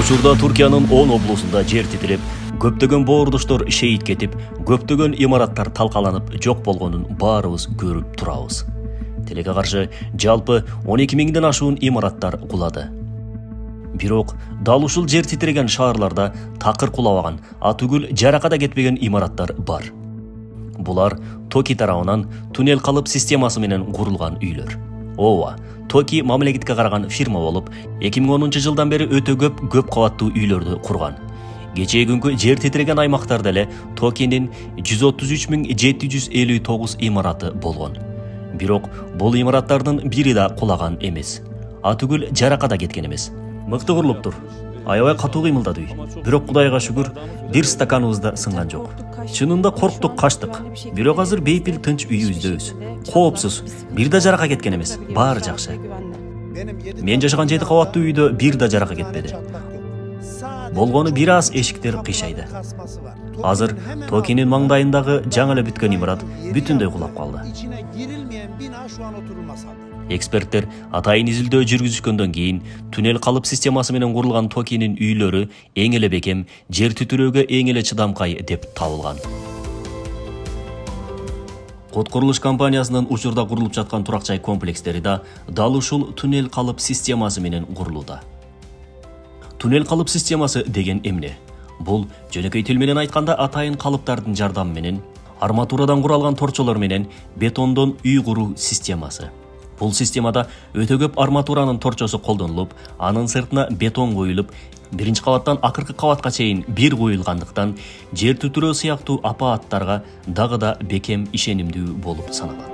Учурда Түркиянын 10 облусунда жер титиреп, көптөгөн боордоштор шейит кетип, көптөгөн имараттар талкаланып жок болгонун баарыбыз көрүп турабыз. Тилекке каршы жалпы 12 миңден ашуун имараттар кулады. Бирок дал ушул жер титиреген шаарларда такыр кулабаган, атүгүл жараката кетпеген имараттар бар. Булар Токи тарабынан туннель калып системасы менен курулган үйлөр. Ооба, Токи мамлекетке караган фирма болуп, 2010 жылдан бери өтө көп кабаттуу үйлөрдү курган. Кечээ күnkү жер титиреген аймактарда эле Токинин 133.759 имараты болгон. Бирок бул имараттардын бири да кулаган эмес. Атүгүл жараката кеткен эмес. Мыкты курулуптур. Аябай катуу кыймылдады үй. Бирок Кудайга шүгүр, бир стаканыбызда сынган жок. Чынында корктук, качтык. Бирок азыр бейпил тынч үйүбүздөбүз. Коопсуз. Бир да жарака кеткен эмес. Баары жакшы. Мен жашаган 7 кабаттуу үйдө бир да жарака кетпеди. Болгону бир аз эшиктер кыйшайды. Азыр Токинин маңдайындагы жаңы эле бүткөн имарат бүтүндөй кулап калды. Эксперттер атайын изилдөө жүргүзүшкөндөн кийин туннель калып системасы менен курулган Токинин үйлөрү эң эле бекем, жер титирөөгө эң эле чыдамкай деп табылган. Код курулуш компаниясынын учурда курулуп жаткан турак жай комплекстери да дал ушул туннель калып системасы менен курулууда. Туннель калып системасы деген эмне? Бул жөнөкөй тил менен айтканда атайын калыптардын жардамы менен арматурадан куралган торчолор менен бетондон үй куруу системасы. Бул системада өтө көп арматуранын торчосу колдонулуп, анын сыртына бетон коюлуп, биринчи кабаттан акыркы кабатка чейин бир коюлгандыктан жер титирөө сыяктуу апааттарга дагы да бекем ишенимдүү болуп саналат.